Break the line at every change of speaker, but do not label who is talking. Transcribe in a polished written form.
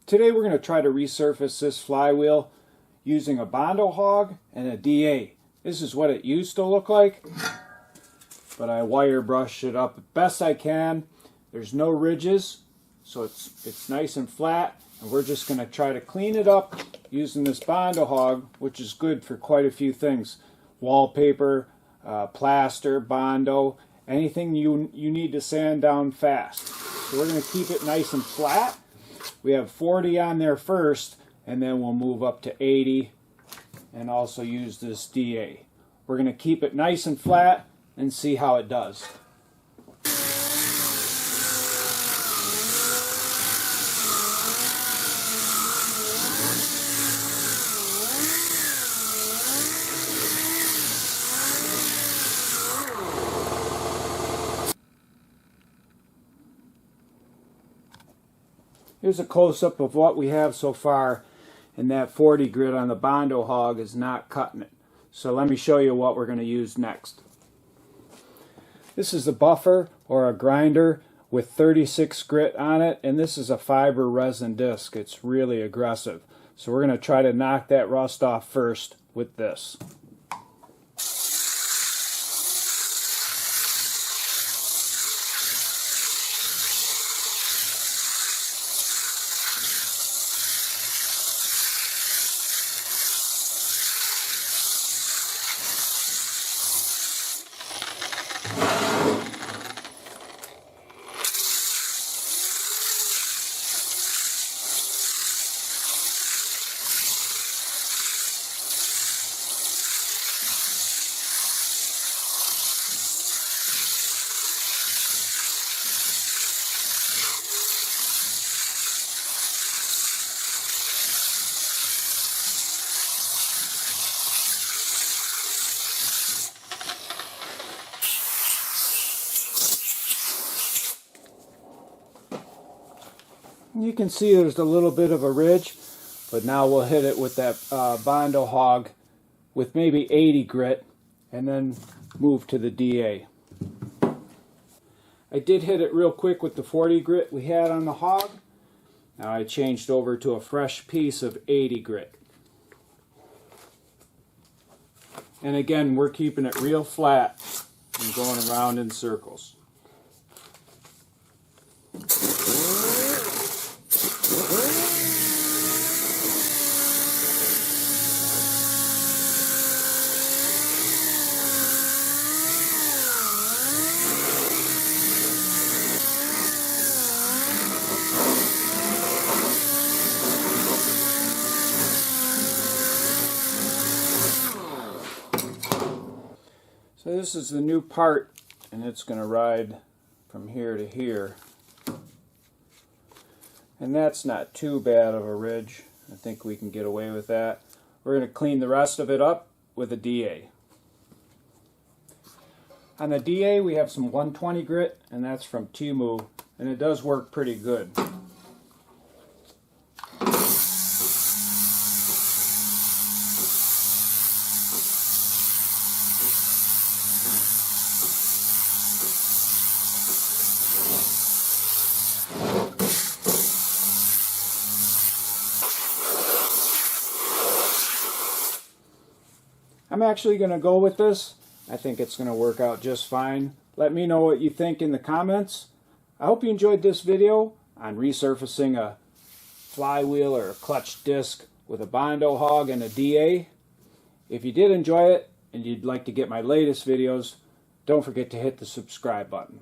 Today we're going to try to resurface this flywheel using a Bondo hog and a DA. This is what it used to look like, but I wire brushed it up best I can. There's no ridges, so it's nice and flat, and we're just going to try to clean it up using this Bondo hog, which is good for quite a few things. Wallpaper, plaster, Bondo, anything you need to sand down fast. So we're going to keep it nice and flat. We have 40 on there first, and then we'll move up to 80 and also use this DA. We're going to keep it nice and flat and see how it does. Here's a close-up of what we have so far, and that 40 grit on the Bondo hog is not cutting it. So let me show you what we're going to use next. This is a buffer or a grinder with 36 grit on it, and this is a fiber resin disc. It's really aggressive. So we're going to try to knock that rust off first with this. You can see there's a little bit of a ridge, but now we'll hit it with that Bondo hog with maybe 80 grit and then move to the DA. I did hit it real quick with the 40 grit we had on the hog. Now I changed over to a fresh piece of 80 grit. And again, we're keeping it real flat and going around in circles. So this is the new part, and it's going to ride from here to here. And that's not too bad of a ridge. I think we can get away with that. We're going to clean the rest of it up with a DA. On the DA we have some 120 grit, and that's from TEMU, and it does work pretty good. I'm actually going to go with this. I think it's going to work out just fine. Let me know what you think in the comments. I hope you enjoyed this video on resurfacing a flywheel or a clutch disc with a Bondo hog and a DA. If you did enjoy it and you'd like to get my latest videos, don't forget to hit the subscribe button.